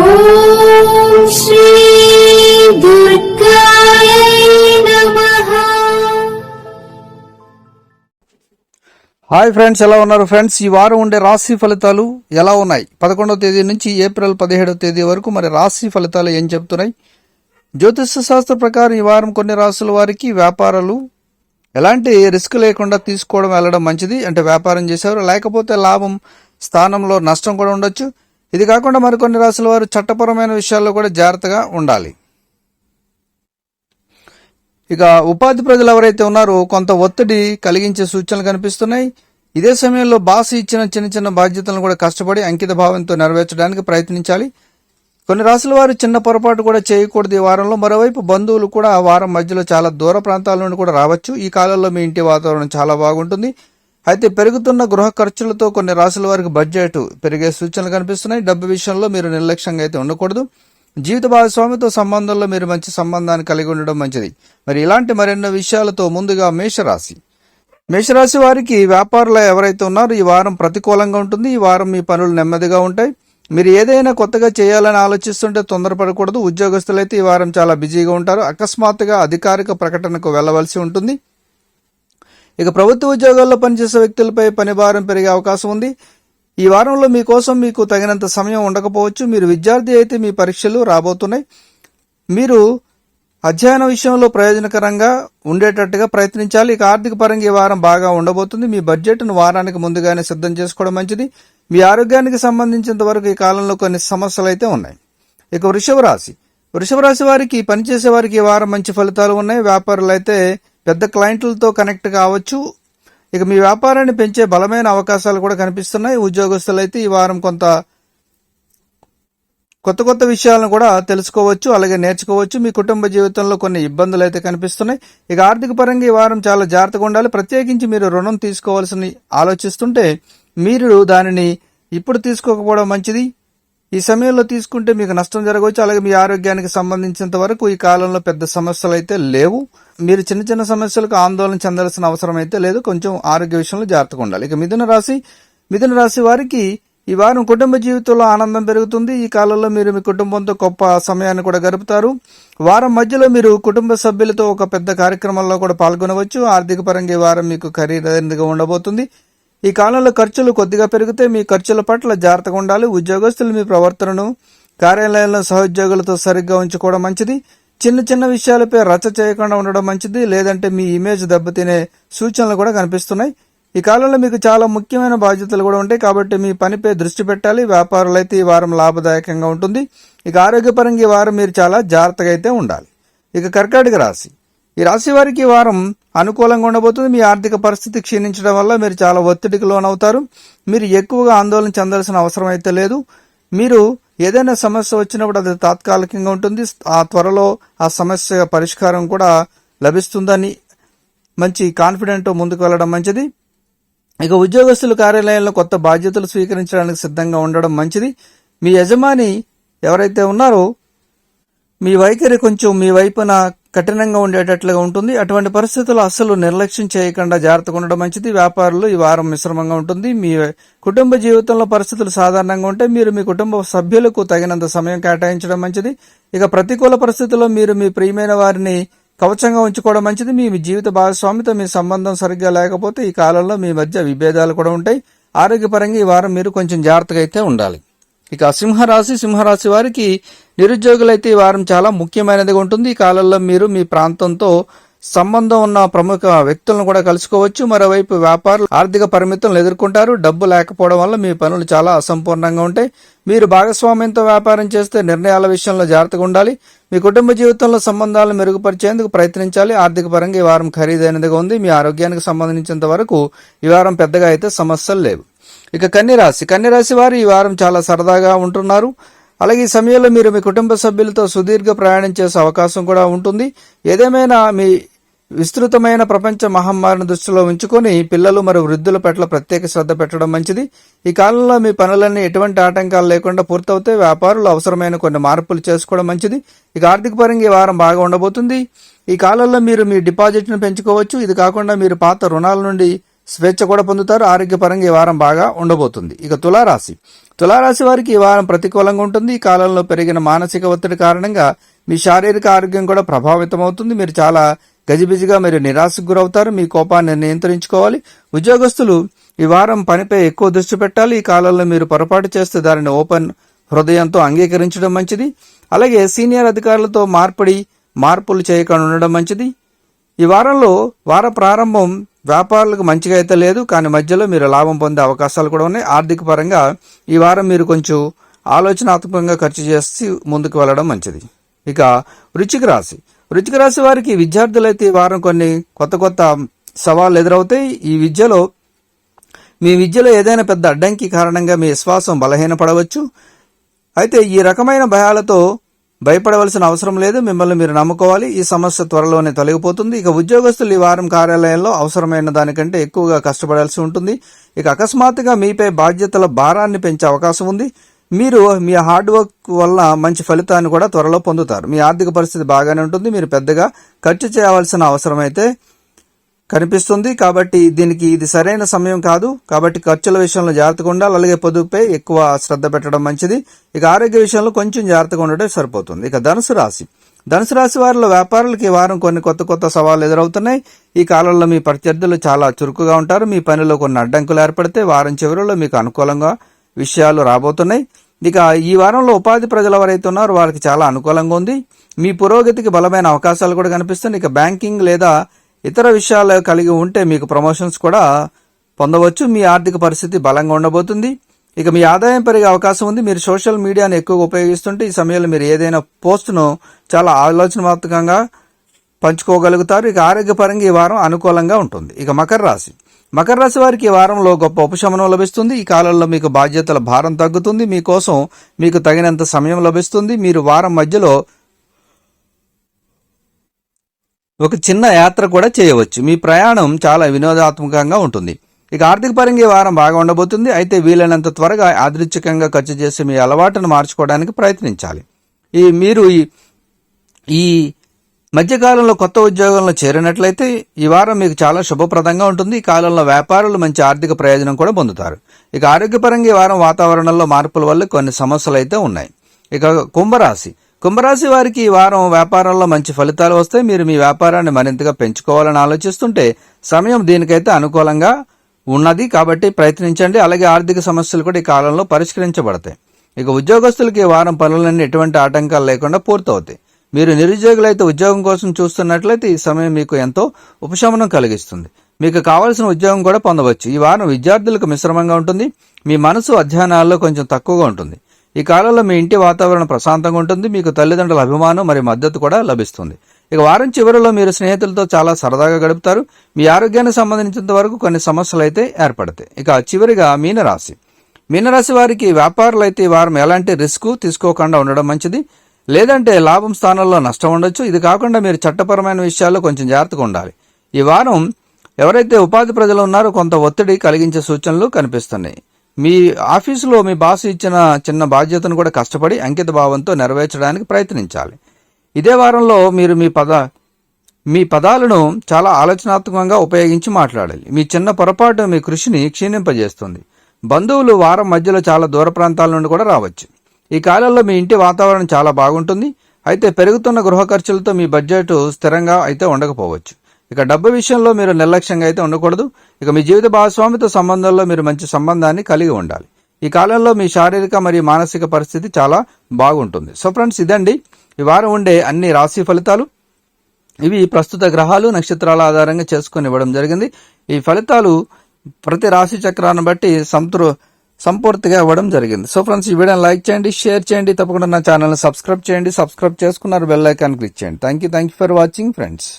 ఓం శ్రీ దుర్గాయ నమః. Hi friends, ఎలా ఉన్నారు ఫ్రెండ్స్? ఈ వారం ఉండే రాశి ఫలితాలు ఎలా ఉన్నాయి? 11వ తేదీ నుంచి ఏప్రిల్ 17వ తేదీ వరకు మరి రాశి ఫలితాలు ఏం చెప్తున్నాయి? జ్యోతిష శాస్త్ర ప్రకారం ఈ వారం కొన్ని రాశుల వారికి వ్యాపారాలు ఎలాంటి రిస్క్ లేకుండా తీసుకోవడం వెళ్ళడం మంచిది. అంటే వ్యాపారం చేసేవారు, లేకపోతే లాభం స్థానంలో నష్టం కూడా ఉండొచ్చు. ఇది కాకుండా మరికొన్ని రాశుల వారు చట్టపరమైన విషయాల్లో కూడా జాగ్రత్తగా ఉండాలి. ఇక ఉపాధి ప్రజలు ఎవరైతే ఉన్నారో కొంత ఒత్తిడి కలిగించే సూచనలు కనిపిస్తున్నాయి. ఇదే సమయంలో బాస్ ఇచ్చిన చిన్న చిన్న బాధ్యతలను కూడా కష్టపడి అంకిత భావంతో నెరవేర్చడానికి ప్రయత్నించాలి. కొన్ని రాశుల వారు చిన్న పొరపాటు కూడా చేయకూడదు ఈ వారంలో. మరోవైపు బంధువులు కూడా వారం మధ్యలో చాలా దూర ప్రాంతాల నుండి కూడా రావచ్చు. ఈ కాలంలో మీ ఇంటి వాతావరణం చాలా బాగుంటుంది. అయితే పెరుగుతున్న గృహ ఖర్చులతో కొన్ని రాశుల వారికి బడ్జెట్ పెరిగే సూచనలు కనిపిస్తున్నాయి. డబ్బు విషయంలో మీరు నిర్లక్ష్యంగా అయితే ఉండకూడదు. జీవిత భాగస్వామితో సంబంధంలో మీరు మంచి సంబంధాన్ని కలిగి ఉండడం మంచిది. మరి ఇలాంటి మరెన్నో విషయాలతో ముందుగా మేషరాశి వారికి వ్యాపారులు ఎవరైతే ఉన్నారో ఈ వారం ప్రతికూలంగా ఉంటుంది. ఈ వారం మీ పనులు నెమ్మదిగా ఉంటాయి. మీరు ఏదైనా కొత్తగా చేయాలని ఆలోచిస్తుంటే తొందరపడకూడదు. ఉద్యోగస్తులైతే ఈ వారం చాలా బిజీగా ఉంటారు. అకస్మాత్తుగా అధికారిక ప్రకటనకు వెళ్లవలసి ఉంటుంది. ఇక ప్రభుత్వ ఉద్యోగాల్లో పనిచేసే వ్యక్తులపై పనిభారం పెరిగే అవకాశం ఉంది. ఈ వారంలో మీకోసం మీకు తగినంత సమయం ఉండకపోవచ్చు. మీరు విద్యార్థి అయితే మీ పరీక్షలు రాబోతున్నాయి. మీరు అధ్యయన విషయంలో ప్రయోజనకరంగా ఉండేటట్టుగా ప్రయత్నించాలి. ఇక ఆర్థిక పరంగా ఈ వారం బాగా ఉండబోతుంది. మీ బడ్జెట్ను వారానికి ముందుగానే సిద్ధం చేసుకోవడం మంచిది. మీ ఆరోగ్యానికి సంబంధించినంత వరకు ఈ కాలంలో కొన్ని సమస్యలు అయితే ఉన్నాయి. ఇక వృషభ రాశి వారికి పనిచేసే వారికి ఈ వారం మంచి ఫలితాలు ఉన్నాయి. వ్యాపారులు అయితే పెద్ద క్లయింట్లతో కనెక్ట్ కావచ్చు. ఇక మీ వ్యాపారాన్ని పెంచే బలమైన అవకాశాలు కూడా కనిపిస్తున్నాయి. ఉద్యోగస్తులైతే ఈ వారం కొత్త విషయాలను కూడా తెలుసుకోవచ్చు, అలాగే నేర్చుకోవచ్చు. మీ కుటుంబ జీవితంలో కొన్ని ఇబ్బందులు అయితే కనిపిస్తున్నాయి. ఇక ఆర్థిక పరంగా ఈ వారం చాలా జాగ్రత్తగా ఉండాలి. ప్రత్యేకించి మీరు రుణం తీసుకోవాల్సిన ఆలోచిస్తుంటే మీరు దానిని ఇప్పుడు తీసుకోకపోవడం మంచిది. ఈ సమయంలో తీసుకుంటే మీకు నష్టం జరగవచ్చు. అలాగే మీ ఆరోగ్యానికి సంబంధించినంత వరకు ఈ కాలంలో పెద్ద సమస్యలు అయితే లేవు. మీరు చిన్న చిన్న సమస్యలకు ఆందోళన చెందాల్సిన అవసరం అయితే లేదు. కొంచెం ఆరోగ్య విషయంలో జాగ్రత్తగా ఉండాలి. ఇక మిథున రాశి వారికి ఈ వారం కుటుంబ జీవితంలో ఆనందం పెరుగుతుంది. ఈ కాలంలో మీరు మీ కుటుంబంతో గొప్ప సమయాన్ని కూడా గడుపుతారు. వారం మధ్యలో మీరు కుటుంబ సభ్యులతో ఒక పెద్ద కార్యక్రమంలో కూడా పాల్గొనవచ్చు. ఆర్థిక పరంగా ఈ వారం మీకు ఖరీదైనదిగా ఉండబోతుంది. ఈ కాలంలో ఖర్చులు కొద్దిగా పెరిగితే మీ ఖర్చుల పట్ల జాగ్రత్తగా ఉండాలి. ఉద్యోగస్తులు మీ ప్రవర్తనను కార్యాలయంలో సహోద్యోగులతో సరిగ్గా ఉంచుకోవడం మంచిది. చిన్న చిన్న విషయాలపై రచ్చ చేయకుండా ఉండడం మంచిది. లేదంటే మీ ఇమేజ్ దెబ్బతినే సూచనలు కూడా కనిపిస్తున్నాయి. ఈ కాలంలో మీకు చాలా ముఖ్యమైన బాధ్యతలు కూడా ఉంటాయి. కాబట్టి మీ పనిపై దృష్టి పెట్టాలి. వ్యాపారులైతే ఈ వారం లాభదాయకంగా ఉంటుంది. ఇక ఆరోగ్యపరంగా ఈ వారం మీరు చాలా జాగ్రత్తగా అయితే ఉండాలి. ఇక కర్కాటక రాశి, ఈ రాశి వారికి ఈ వారం అనుకూలంగా ఉండబోతుంది. మీ ఆర్థిక పరిస్థితి క్షీణించడం వల్ల మీరు చాలా ఒత్తిడికి లోనవుతారు. మీరు ఎక్కువగా ఆందోళన చెందాల్సిన అవసరం అయితే లేదు. మీరు ఏదైనా సమస్య వచ్చినప్పుడు అది తాత్కాలికంగా ఉంటుంది. ఆ త్వరలో ఆ సమస్య పరిష్కారం కూడా లభిస్తుందని మంచి కాన్ఫిడెంట్ ముందుకు వెళ్ళడం మంచిది. ఇక ఉద్యోగస్తులు కార్యాలయంలో కొత్త బాధ్యతలు స్వీకరించడానికి సిద్ధంగా ఉండడం మంచిది. మీ యజమాని ఎవరైతే ఉన్నారో మీ వైఖరి కొంచెం మీ వైపున కఠినంగా ఉండేటట్లుగా ఉంటుంది. అటువంటి పరిస్థితుల్లో అస్సలు నిర్లక్ష్యం చేయకుండా జాగ్రత్తగా ఉండడం మంచిది. వ్యాపారులు ఈ వారం మిశ్రమంగా ఉంటుంది. మీ కుటుంబ జీవితంలో పరిస్థితులు సాధారణంగా ఉంటే మీరు మీ కుటుంబ సభ్యులకు తగినంత సమయం కేటాయించడం మంచిది. ఇక ప్రతికూల పరిస్థితుల్లో మీరు మీ ప్రియమైన వారిని కవచంగా ఉంచుకోవడం మంచిది. మీ జీవిత భాగస్వామితో మీ సంబంధం సరిగ్గా లేకపోతే ఈ కాలంలో మీ మధ్య విభేదాలు కూడా ఉంటాయి. ఆరోగ్యపరంగా ఈ వారం మీరు కొంచెం జాగ్రత్తగా అయితే ఉండాలి. ఇక సింహరాశి వారికి నిరుద్యోగులైతే ఈ వారం చాలా ముఖ్యమైనదిగా ఉంటుంది. ఈ కాలంలో మీరు మీ ప్రాంతంతో సంబంధం ఉన్న ప్రముఖ వ్యక్తులను కూడా కలుసుకోవచ్చు. మరోవైపు వ్యాపారులు ఆర్థిక పరిమితులను ఎదుర్కొంటారు. డబ్బు లేకపోవడం వల్ల మీ పనులు చాలా అసంపూర్ణంగా ఉంటాయి. మీరు భాగస్వామ్యంతో వ్యాపారం చేస్తే నిర్ణయాల విషయంలో జాగ్రత్తగా ఉండాలి. మీ కుటుంబ జీవితంలో సంబంధాలను మెరుగుపరిచేందుకు ప్రయత్నించాలి. ఆర్థిక పరంగా ఈ వారం ఖరీదైనదిగా ఉంది. మీ ఆరోగ్యానికి సంబంధించినంత వరకు ఈ వారం పెద్దగా అయితే సమస్యలు లేవు. ఇక కన్యరాశి వారు ఈ వారం చాలా సరదాగా ఉంటున్నారు. అలాగే ఈ సమయంలో మీరు మీ కుటుంబ సభ్యులతో సుదీర్ఘ ప్రయాణం చేసే అవకాశం కూడా ఉంటుంది. ఏదేమైనా మీ విస్తృతమైన ప్రపంచ మహమ్మారిని దృష్టిలో ఉంచుకొని పిల్లలు మరియు వృద్ధుల పట్ల ప్రత్యేక శ్రద్ధ పెట్టడం మంచిది. ఈ కాలంలో మీ పనులన్నీ ఎటువంటి ఆటంకాలు లేకుండా పూర్తవుతాయి. వ్యాపారులు అవసరమైన కొన్ని మార్పులు చేసుకోవడం మంచిది. ఇక ఆర్థిక పరంగా ఈ వారం బాగా ఉండబోతుంది. ఈ కాలంలో మీరు మీ డిపాజిట్ను పెంచుకోవచ్చు. ఇది కాకుండా మీరు పాత రుణాల నుండి స్వేచ్ఛ కూడా పొందుతారు. ఆరోగ్యపరంగా ఈ వారం బాగా ఉండబోతుంది. ఇక తులారాశి తులారాశి వారికి ఈ వారం ప్రతికూలంగా ఉంటుంది. ఈ కాలంలో పెరిగిన మానసిక ఒత్తిడి కారణంగా మీ శారీరక ఆరోగ్యం కూడా ప్రభావితమవుతుంది. మీరు చాలా గజిబిజిగా మీరు నిరాశకు గురవుతారు. మీ కోపాన్ని నియంత్రించుకోవాలి. ఉద్యోగస్తులు ఈ వారం పనిపై ఎక్కువ దృష్టి పెట్టాలి. ఈ కాలంలో మీరు పొరపాటు చేస్తే దానిని ఓపెన్ హృదయంతో అంగీకరించడం మంచిది. అలాగే సీనియర్ అధికారులతో మార్పులు చేయకుండా ఉండడం మంచిది. ఈ వారంలో వార ప్రారంభం వ్యాపారులకు మంచిగా అయితే లేదు, కానీ మధ్యలో మీరు లాభం పొందే అవకాశాలు కూడా ఉన్నాయి. ఆర్థిక పరంగా ఈ వారం మీరు కొంచెం ఆలోచనాత్మకంగా ఖర్చు చేసి ముందుకు వెళ్ళడం మంచిది. ఇక వృశ్చిక రాశి వారికి విద్యార్థులైతే ఈ వారం కొన్ని కొత్త సవాళ్లు ఎదురవుతాయి. మీ విద్యలో ఏదైనా పెద్ద అడ్డంకి కారణంగా మీ విశ్వాసం బలహీనపడవచ్చు. అయితే ఈ రకమైన భయాలతో భయపడవలసిన అవసరం లేదు. మిమ్మల్ని మీరు నమ్ముకోవాలి. ఈ సమస్య త్వరలోనే తొలగిపోతుంది. ఇక ఉద్యోగస్తులు ఈ వారం కార్యాలయంలో అవసరమైన దానికంటే ఎక్కువగా కష్టపడాల్సి ఉంటుంది. ఇక అకస్మాత్తుగా మీపై బాధ్యతల భారాన్ని పెంచే అవకాశం ఉంది. మీరు మీ హార్డ్ వర్క్ వల్ల మంచి ఫలితాన్ని కూడా త్వరలో పొందుతారు. మీ ఆర్థిక పరిస్థితి బాగానే ఉంటుంది. మీరు పెద్దగా ఖర్చు చేయవలసిన అవసరం అయితే కనిపిస్తుంది. కాబట్టి దీనికి ఇది సరైన సమయం కాదు. కాబట్టి ఖర్చుల విషయంలో జాగ్రత్తగా ఉండాలి. అలాగే పొదుపుపై ఎక్కువ శ్రద్ధ పెట్టడం మంచిది. ఇక ఆరోగ్య విషయంలో కొంచెం జాగ్రత్తగా ఉండటం సరిపోతుంది. ఇక ధనుసు రాశి వారిలో వ్యాపారులకు ఈ వారం కొన్ని కొత్త సవాళ్లు ఎదురవుతున్నాయి. ఈ కాలంలో మీ ప్రత్యర్థులు చాలా చురుకుగా ఉంటారు. మీ పనిలో కొన్ని అడ్డంకులు ఏర్పడితే వారం చివరిలో మీకు అనుకూలంగా విషయాలు రాబోతున్నాయి. ఇక ఈ వారంలో ఉపాధి ప్రజలు ఎవరైతే ఉన్నారో వారికి చాలా అనుకూలంగా ఉంది. మీ పురోగతికి బలమైన అవకాశాలు కూడా కనిపిస్తున్నాయి. ఇక బ్యాంకింగ్ లేదా ఇతర విషయాలు కలిగి ఉంటే మీకు ప్రమోషన్స్ కూడా పొందవచ్చు. మీ ఆర్థిక పరిస్థితి బలంగా ఉండబోతుంది. ఇక మీ ఆదాయం పెరిగే అవకాశం ఉంది. మీరు సోషల్ మీడియాను ఎక్కువగా ఉపయోగిస్తుంటే ఈ సమయంలో మీరు ఏదైనా పోస్టును చాలా ఆలోచనాత్మకంగా పంచుకోగలుగుతారు. ఇక ఆరోగ్యపరంగా ఈ వారం అనుకూలంగా ఉంటుంది. ఇక మకర రాశి వారికి ఈ వారంలో గొప్ప ఉపశమనం లభిస్తుంది. ఈ కాలంలో మీకు బాధ్యతల భారం తగ్గుతుంది. మీకోసం మీకు తగినంత సమయం లభిస్తుంది. మీరు వారం మధ్యలో ఒక చిన్న యాత్ర కూడా చేయవచ్చు. మీ ప్రయాణం చాలా వినోదాత్మకంగా ఉంటుంది. ఇక ఆర్థిక పరంగా ఈ వారం బాగా ఉండబోతుంది. అయితే వీలైనంత త్వరగా యాదృచ్ఛికంగా ఖర్చు చేసి మీ అలవాటును మార్చుకోవడానికి ప్రయత్నించాలి. మీరు ఈ మధ్యకాలంలో కొత్త ఉద్యోగంలో చేరినట్లయితే ఈ వారం మీకు చాలా శుభప్రదంగా ఉంటుంది. ఈ కాలంలో వ్యాపారులు మంచి ఆర్థిక ప్రయోజనం కూడా పొందుతారు. ఇక ఆరోగ్యపరంగా ఈ వారం వాతావరణంలో మార్పుల వల్ల కొన్ని సమస్యలు అయితే ఉన్నాయి. ఇక కుంభరాశి వారికి ఈ వారం వ్యాపారంలో మంచి ఫలితాలు వస్తాయి. మీరు మీ వ్యాపారాన్ని మరింతగా పెంచుకోవాలని ఆలోచిస్తుంటే సమయం దీనికైతే అనుకూలంగా ఉన్నది. కాబట్టి ప్రయత్నించండి. అలాగే ఆర్థిక సమస్యలు కూడా ఈ కాలంలో పరిష్కరించబడతాయి. ఇక ఉద్యోగస్తులకి ఈ వారం పనులన్నీ ఎటువంటి ఆటంకాలు లేకుండా పూర్తవుతాయి. మీరు నిరుద్యోగులైతే ఉద్యోగం కోసం చూస్తున్నట్లయితే ఈ సమయం మీకు ఎంతో ఉపశమనం కలిగిస్తుంది. మీకు కావాల్సిన ఉద్యోగం కూడా పొందవచ్చు. ఈ వారం విద్యార్థులకు మిశ్రమంగా ఉంటుంది. మీ మనసు అధ్యయనాల్లో కొంచెం తక్కువగా ఉంటుంది. ఈ కాలంలో మీ ఇంటి వాతావరణం ప్రశాంతంగా ఉంటుంది. మీకు తల్లిదండ్రుల అభిమానం మరియు మద్దతు కూడా లభిస్తుంది. ఇక వారం చివరిలో మీరు స్నేహితులతో చాలా సరదాగా గడుపుతారు. మీ ఆరోగ్యానికి సంబంధించినంత వరకు కొన్ని సమస్యలు అయితే ఏర్పడతాయి. ఇక చివరిగా మీనరాశి వారికి వ్యాపారులు అయితే ఈ వారం ఎలాంటి రిస్క్ తీసుకోకుండా ఉండడం మంచిది. లేదంటే లాభం స్థానంలో నష్టం ఉండొచ్చు. ఇది కాకుండా మీరు చట్టపరమైన విషయాల్లో కొంచెం జాగ్రత్తగా ఉండాలి. ఈ వారం ఎవరైతే ఉపాధి ప్రజలు ఉన్నారో కొంత ఒత్తిడి కలిగించే సూచనలు కనిపిస్తున్నాయి. మీ ఆఫీసులో మీ బాస్ ఇచ్చిన చిన్న బాధ్యతను కూడా కష్టపడి అంకిత భావంతో నెరవేర్చడానికి ప్రయత్నించాలి. ఇదే వారంలో మీరు మీ పదాలను చాలా ఆలోచనాత్మకంగా ఉపయోగించి మాట్లాడాలి. మీ చిన్న పొరపాటు మీ కృషిని క్షీణింపజేస్తుంది. బంధువులు వారం మధ్యలో చాలా దూర ప్రాంతాల నుండి కూడా రావచ్చు. ఈ కాలంలో మీ ఇంటి వాతావరణం చాలా బాగుంటుంది. అయితే పెరుగుతున్న గృహ ఖర్చులతో మీ బడ్జెట్ స్థిరంగా అయితే ఉండకపోవచ్చు. ఇక డబ్బు విషయంలో మీరు నిర్లక్ష్యంగా అయితే ఉండకూడదు. ఇక మీ జీవిత భాగస్వామితో సంబంధంలో మీరు మంచి సంబంధాన్ని కలిగి ఉండాలి. ఈ కాలంలో మీ శారీరక మరియు మానసిక పరిస్థితి చాలా బాగుంటుంది. సో ఫ్రెండ్స్, ఇదండి ఈ వారం ఉండే అన్ని రాశి ఫలితాలు. ఇవి ప్రస్తుత గ్రహాలు నక్షత్రాల ఆధారంగా చేసుకుని ఇవ్వడం జరిగింది. ఈ ఫలితాలు ప్రతి రాశి చక్రాన్ని బట్టి సంపూర్తిగా ఇవ్వడం జరిగింది. సో ఫ్రెండ్స్, ఈ వీడియోని లైక్ చేయండి, షేర్ చేయండి, తప్పకుండా నా ఛానల్ని సబ్స్క్రైబ్ చేయండి. సబ్స్క్రైబ్ చేసుకున్నారు బెల్ ఐకాన్ క్లిక్ చేయండి. Thank you for watching friends.